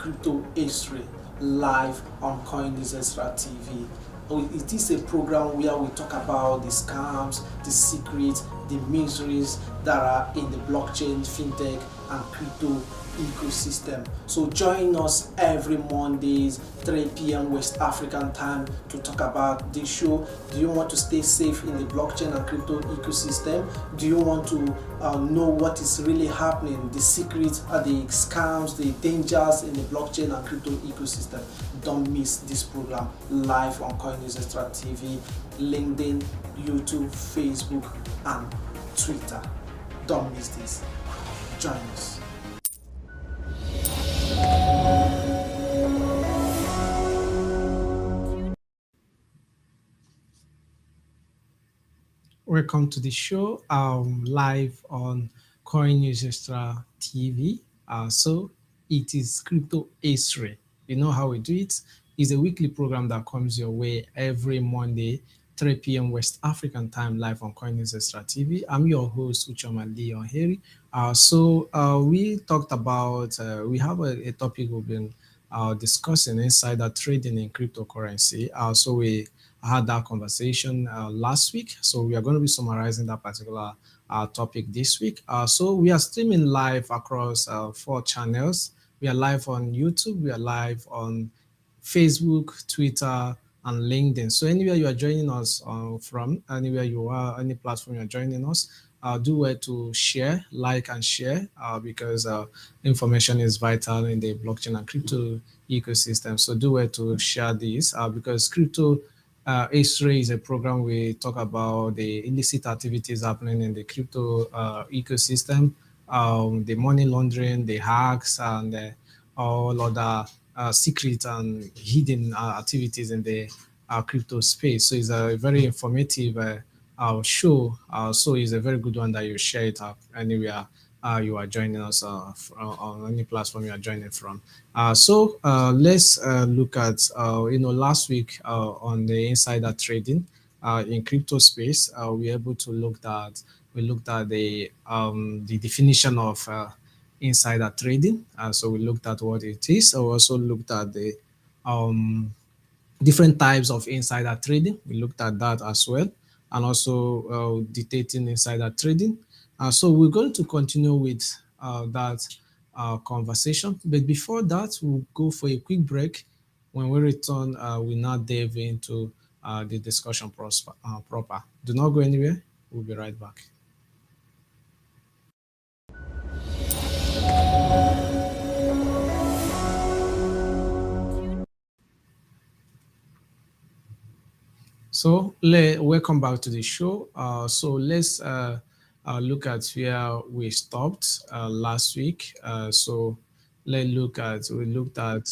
Crypto History live on CoinExtra TV. It is a program where we talk about the scams, the secrets, the mysteries that are in the blockchain, fintech, and crypto ecosystem. So join us every Mondays, 3 p.m. West African time to talk about this show. Do you want to stay safe in the blockchain and crypto ecosystem? Do you want to know what is really happening, the secrets, the scams, the dangers in the blockchain and crypto ecosystem? Don't miss this program live on CoinExtra TV, LinkedIn, YouTube, Facebook, and Twitter. Don't miss this. Join us. Welcome to the show, live on CoinExtra TV. So it is Crypto History. You know how we do it. It's a weekly program that comes your way every Monday, 3 p.m. West African time, live on CoinExtra TV. I'm your host, Uchoma Leon Harry. We talked about, we have a topic we've been discussing, insider trading in cryptocurrency. So we had that conversation last week. So we are going to be summarizing that particular topic this week. So we are streaming live across 4 channels. We are live on YouTube. We are live on Facebook, Twitter, and LinkedIn. So anywhere you are joining us from, anywhere you are, any platform you are joining us, do well to share, like, and share because information is vital in the blockchain and crypto ecosystem. So do well to share this because crypto History is a program we talk about the illicit activities happening in the crypto ecosystem, the money laundering, the hacks, and all other secret and hidden activities in the crypto space. So it's a very informative show. So it's a very good one that you share it up anywhere you are joining us on any platform you are joining from. Let's look at, last week on the insider trading in crypto space, we looked at the definition of insider trading. So we looked at what it is. We also looked at the um, different types of insider trading. We looked at that as well, and also dictating insider trading. So we're going to continue with that conversation. But before that, we'll go for a quick break. When we return, we now delve into the discussion proper. Do not go anywhere. We'll be right back. Welcome back to the show. So let's look at where we stopped last week. We looked at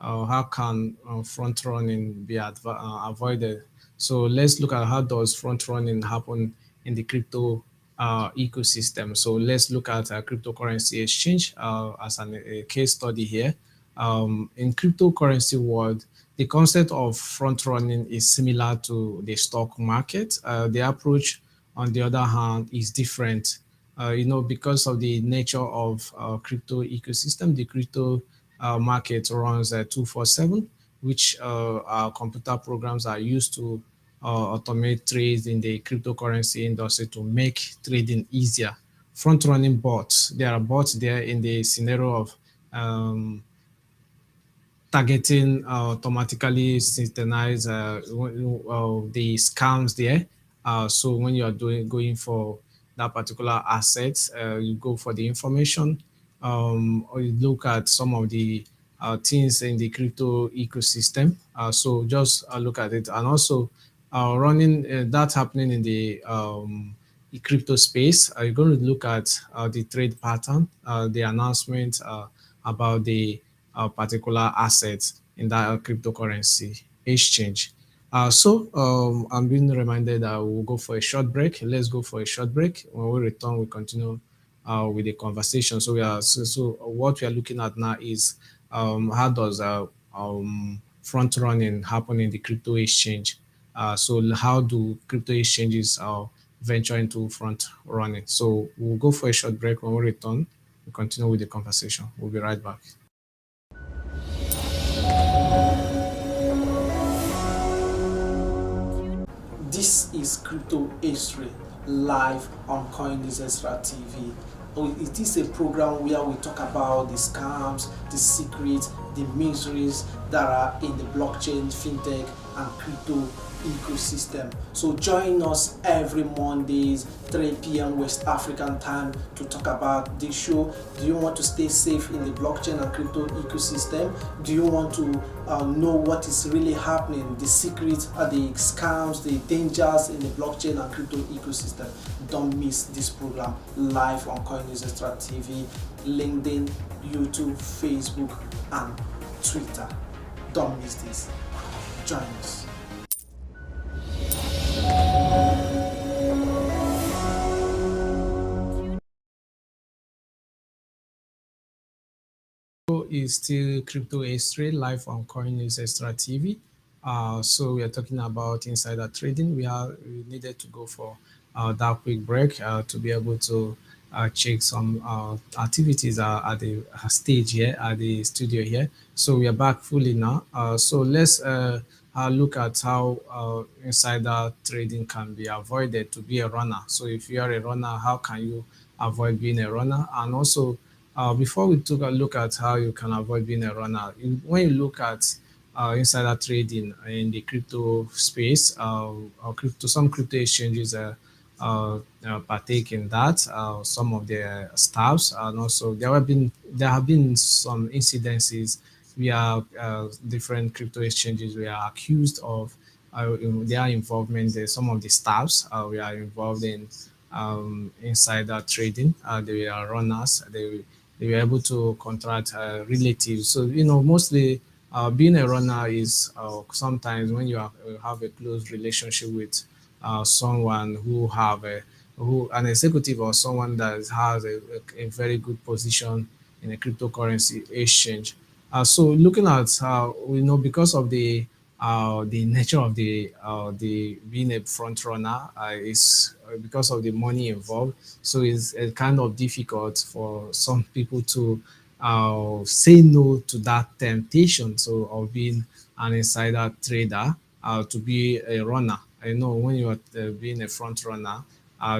how can front running be avoided. So let's look at how does front running happen in the crypto ecosystem. So let's look at cryptocurrency exchange as a case study here. In cryptocurrency world, the concept of front running is similar to the stock market. The approach, on the other hand, is different. Because of the nature of crypto ecosystem, the crypto market runs 247, which our computer programs are used to automate trades in the cryptocurrency industry to make trading easier. Front running bots, there are bots there in the scenario of targeting automatically synchronize the scams there. So when you are going for that particular asset, you go for the information, or you look at some of the things in the crypto ecosystem. So just look at it, and also running that happening in the crypto space. You're going to look at the trade pattern, the announcement about the particular assets in that cryptocurrency exchange. I'm being reminded that we'll go for a short break. Let's go for a short break. When we return, we continue with the conversation. So what we are looking at now is how does front running happen in the crypto exchange? So how do crypto exchanges venture into front running? So we'll go for a short break. When we return, we continue with the conversation. We'll be right back. This is Crypto History live on CoinExtra TV. It is a program where we talk about the scams, the secrets, the miseries that are in the blockchain, fintech, and crypto ecosystem. So join us every Mondays, 3 p.m. West African time to talk about this show. Do you want to stay safe in the blockchain and crypto ecosystem? Do you want to know what is really happening, the secrets, the scams, the dangers in the blockchain and crypto ecosystem? Don't miss this program live on CoinExtra TV, LinkedIn, YouTube, Facebook, and Twitter. Don't miss this. Join us. Is still Crypto History live on CoinExtra TV. So we are talking about insider trading. We needed to go for that quick break to be able to check some activities at the stage here at the studio here. So we are back fully now. So let's look at how insider trading can be avoided to be a runner. So if you are a runner, how can you avoid being a runner? And also before we took a look at how you can avoid being a runner, when you look at insider trading in the crypto space, or some crypto exchanges partake in that. Some of their staffs, and also there have been some incidences where different crypto exchanges were accused of their involvement. Some of the staffs we are involved in insider trading. They were runners. They were able to contract relatives. So mostly being a runner is sometimes when you have a close relationship with someone who an executive or someone that has a very good position in a cryptocurrency exchange. So looking at because of the nature of the being a front runner is because of the money involved. So it's kind of difficult for some people to say no to that temptation. So of being an insider trader to be a runner. I know when you are being a front runner,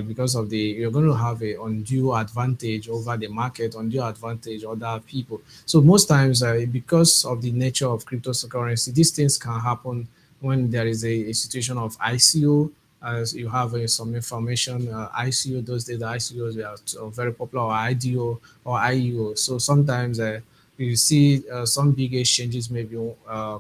because of you're going to have a undue advantage over the market, undue advantage other people. So most times, because of the nature of cryptocurrency, these things can happen when there is a situation of ICO. As you have some information, ICO, those days the ICOs were very popular, or IDO or IEO. So sometimes you see some big exchanges maybe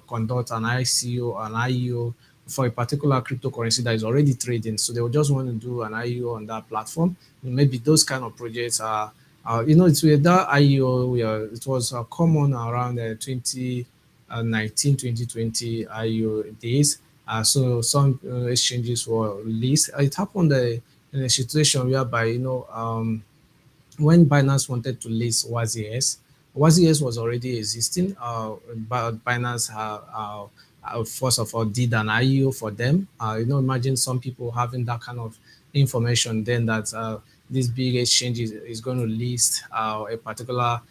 conduct an ICO or an IEO for a particular cryptocurrency that is already trading. So they will just want to do an IEO on that platform. Maybe those kind of projects are, it's with that IEO, it was common around 2019, 2020 IEO days. So some exchanges were released. It happened in a situation whereby, when Binance wanted to list YZS, YZS was already existing, but Binance first of all did an IEO for them. Imagine some people having that kind of information, then that this big exchange is going to list a particular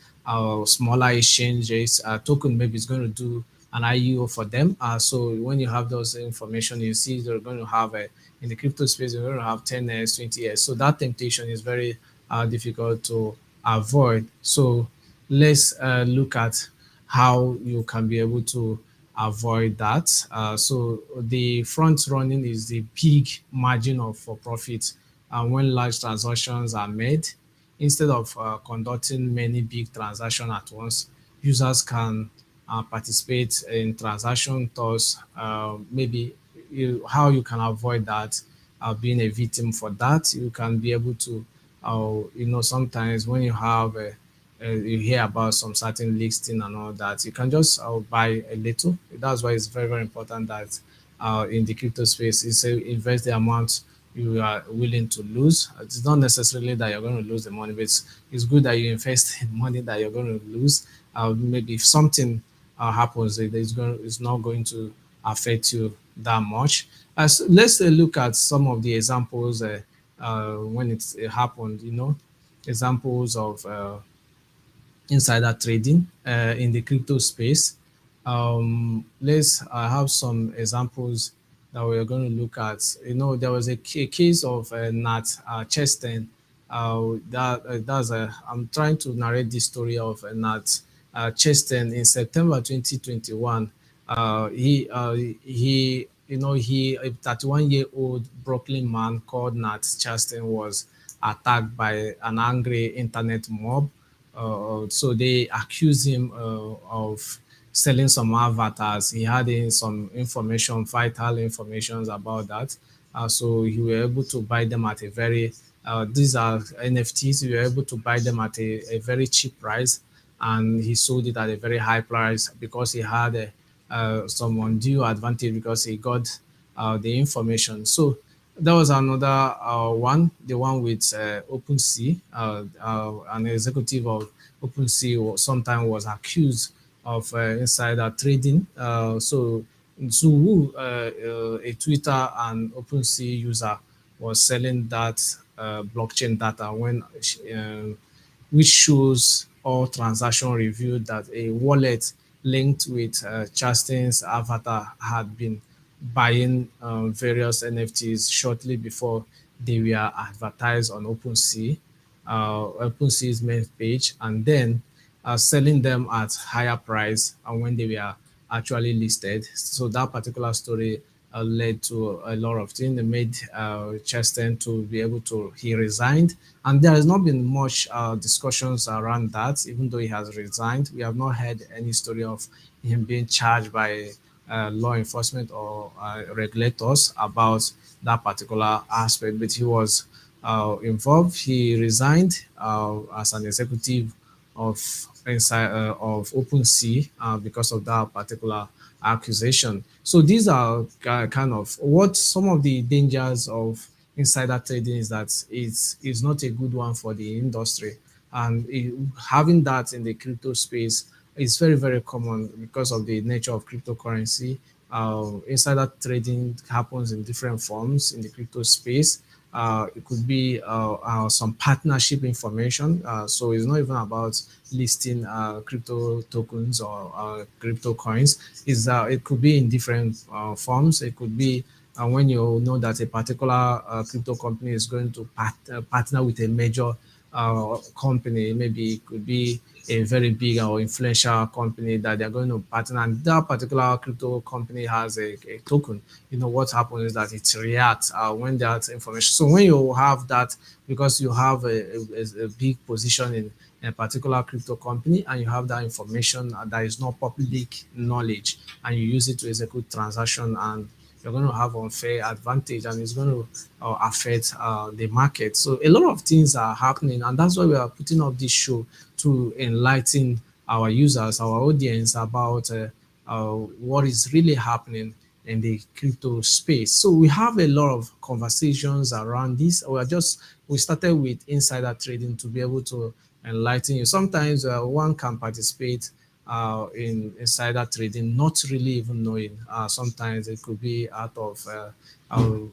smaller exchanges token, maybe it's going to do an IEO for them. So when you have those information, you see they're going to have in the crypto space, they're going to have 10s, 20s. So that temptation is very difficult to avoid. So let's look at how you can be able to avoid that. So the front running is the big margin of for profit when large transactions are made. Instead of conducting many big transactions at once, users can participate in transaction. Thus, maybe how you can avoid that, being a victim for that, you can be able to, sometimes when you have you hear about some certain listing and all that, you can just buy a little. That's why it's very, very important that in the crypto space, is invest the amount you are willing to lose. It's not necessarily that you're going to lose the money, but it's good that you invest in money that you're going to lose. Maybe if something happens, it's not going to affect you that much. Let's look at some of the examples when it happened. Examples of insider trading in the crypto space. Let's have some examples that we're going to look at. There was a case of Nat Chesten. I'm trying to narrate the story of Nat Chesten in September 2021. A 31-year-old Brooklyn man called Nat Chesten was attacked by an angry internet mob. So they accused him of selling some avatars. He had some information, vital information about that. So you were able to buy them at a very, these are NFTs, you were able to buy them at a very cheap price. And he sold it at a very high price because he had some undue advantage because he got the information. So that was another one, the one with OpenSea. An executive of OpenSea sometime was accused of insider trading. So Zhu, a Twitter and OpenSea user, was selling that blockchain data which shows all transaction revealed that a wallet linked with Chasten's avatar had been buying various NFTs shortly before they were advertised on OpenSea's main page, and then selling them at higher price and when they were actually listed. So that particular story led to a lot of things. They made Chastain to be able to, he resigned. And there has not been much discussions around that, even though he has resigned. We have not heard any story of him being charged by law enforcement or regulators about that particular aspect, but he was involved. He resigned as an executive of of OpenSea because of that particular accusation. So these are kind of what some of the dangers of insider trading is, that it's not a good one for the industry, and having that in the crypto space is very, very common because of the nature of cryptocurrency. Insider trading happens in different forms in the crypto space. It could be some partnership information. So it's not even about listing crypto tokens or crypto coins. It could be in different forms. It could be when you know that a particular crypto company is going to partner with a major company. Maybe it could be a very big or influential company that they're going to partner, and that particular crypto company has a token. What happens is that it reacts when that information. So when you have that, because you have a big position in a particular crypto company and you have that information that is not public knowledge, and you use it to execute transaction, and you're going to have unfair advantage, and it's going to affect the market. So a lot of things are happening, and that's why we are putting up this show to enlighten our users, our audience about what is really happening in the crypto space. So we have a lot of conversations around this. We started with insider trading to be able to enlighten you. Sometimes one can participate in insider trading, not really even knowing. Sometimes it could be out of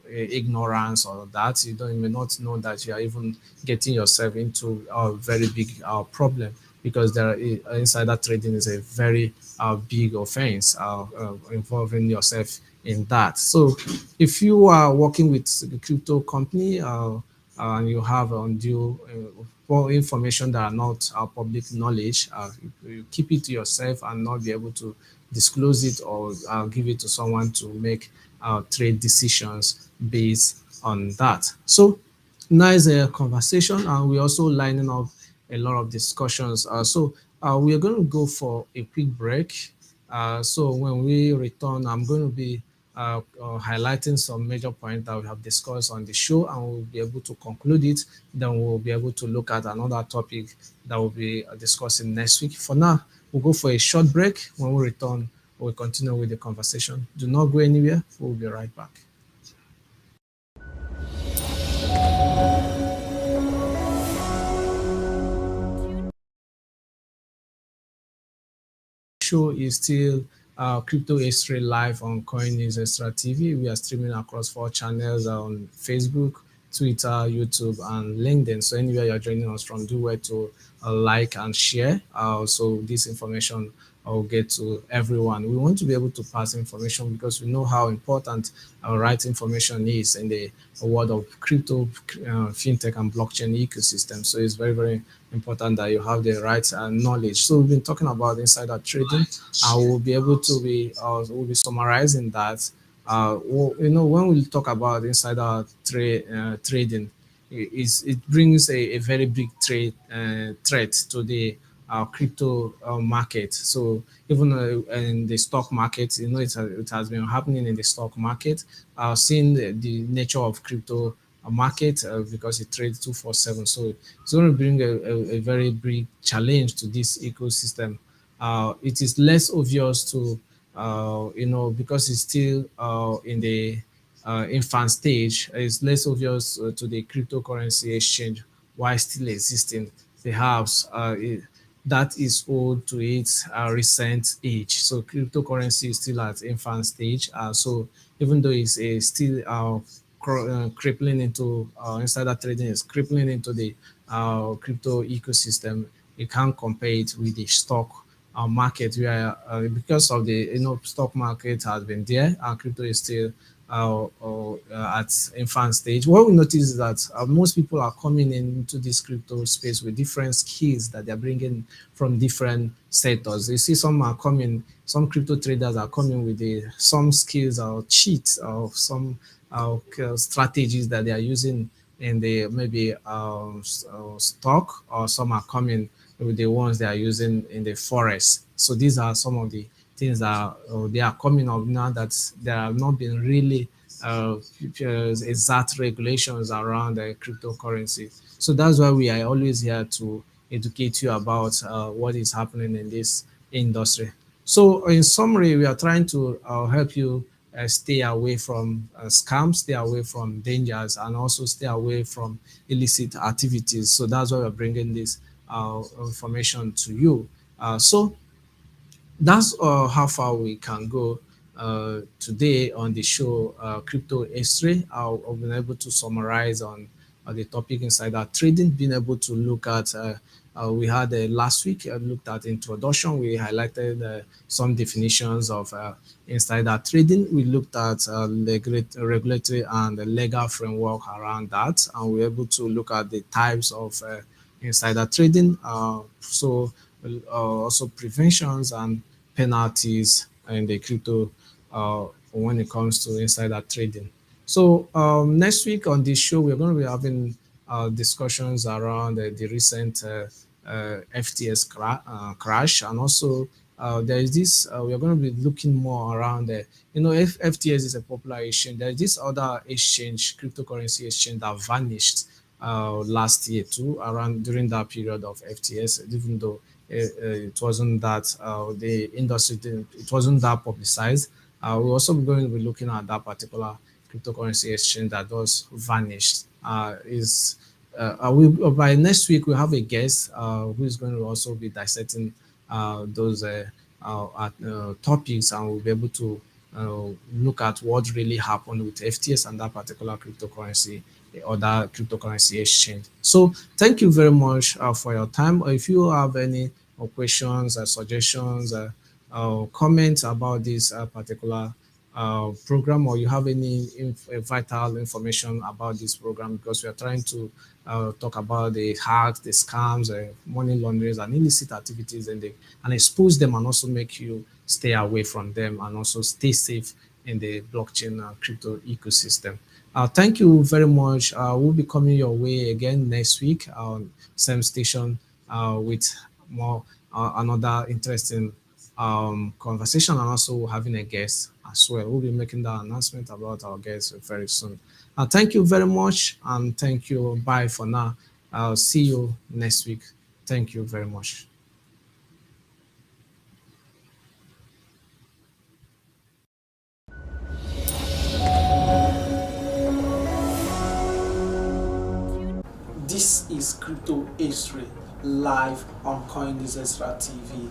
ignorance or that you may not know that you are even getting yourself into a very big problem, because insider trading is a very big offense involving yourself in that. So if you are working with the crypto company and you have undue information that are not public knowledge, you keep it to yourself and not be able to disclose it or give it to someone to make trade decisions based on that. So nice conversation, and we're also lining up a lot of discussions. So we are going to go for a quick break. So when we return, I'm going to be highlighting some major points that we have discussed on the show, and we'll be able to conclude it. Then we'll be able to look at another topic that we'll be discussing next week. For now, we'll go for a short break. When we return, we'll continue with the conversation. Do not go anywhere. We'll be right back. Show is still Crypto History live on Coin News Extra TV. We are streaming across 4 channels on Facebook, Twitter, YouTube, and LinkedIn. So anywhere you're joining us from, do well to like and share. So this information or get to everyone. We want to be able to pass information because we know how important right information is in the world of crypto, fintech, and blockchain ecosystem. So it's very, very important that you have the right knowledge. So we've been talking about insider trading. I will be able to be, we'll be summarizing that. When we talk about insider trading, it brings a very big threat to the crypto market. So even in the stock market, it has been happening in the stock market. Seeing the nature of crypto market because it trades 247. So it's going to bring a very big challenge to this ecosystem. It is less obvious to, because it's still in the infant stage, it's less obvious to the cryptocurrency exchange why still existing. Perhaps that is owed to its recent age. So cryptocurrency is still at infant stage. So even though it's still crippling into insider trading is crippling into the crypto ecosystem, you can't compare it with the stock market where because of the stock market has been there and crypto is still at infant stage. What we notice is that most people are coming into this crypto space with different skills that they're bringing from different sectors. You see, some crypto traders are coming with some skills or cheats or some strategies that they are using in the maybe stock, or some are coming with the ones they are using in the forest. So these are some of the things that they are coming up now that there have not been really exact regulations around the cryptocurrency. So that's why we are always here to educate you about what is happening in this industry. So in summary, we are trying to help you stay away from scams, stay away from dangers, and also stay away from illicit activities. So that's why we're bringing this information to you. So that's how far we can go today on the show, Crypto History. I've been able to summarize on the topic insider trading, being able to look at, we had last week, looked at introduction. We highlighted some definitions of insider trading. We looked at regulatory and the legal framework around that, and we were able to look at the types of insider trading. Also preventions and penalties in the crypto when it comes to insider trading. So next week on this show, we're going to be having discussions around the recent FTS crash, and also there is this. We are going to be looking more around the. If FTS is a popular exchange, there is this other exchange, cryptocurrency exchange, that vanished last year too, around during that period of FTS, even though it wasn't that the industry didn't, it wasn't that publicized. We're also going to be looking at that particular cryptocurrency exchange that was vanished. By next week we'll have a guest who is going to also be dissecting those topics, and we'll be able to look at what really happened with FTS and that particular cryptocurrency or that cryptocurrency exchange. So thank you very much for your time. If you have any questions, suggestions, comments about this particular program, or you have any vital information about this program, because we are trying to talk about the hacks, the scams, money launderings, and illicit activities, and expose them, and also make you stay away from them, and also stay safe in the blockchain crypto ecosystem. Thank you very much. We'll be coming your way again next week on same station with more another interesting conversation, and also having a guest as well. We'll be making that announcement about our guests very soon. Thank you very much, and thank you. Bye for now. I'll see you next week. Thank you very much. This is Crypto History live on CoinExtra TV.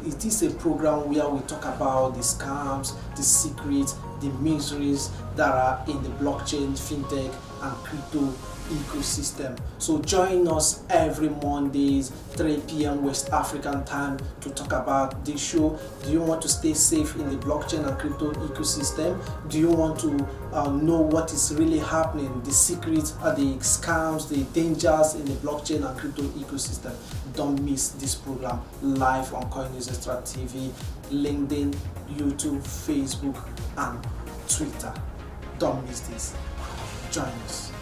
It is a program where we talk about the scams, the secrets, the mysteries that are in the blockchain, fintech, and crypto ecosystem. So join us every Mondays 3 p.m. West African time to talk about this show. Do you want to stay safe in the blockchain and crypto ecosystem? Do you want to know what is really happening, the secrets, the scams, the dangers in the blockchain and crypto ecosystem? Don't miss this program live on CoinUsExtra TV, LinkedIn, YouTube, Facebook, and Twitter. Don't miss this. Join us.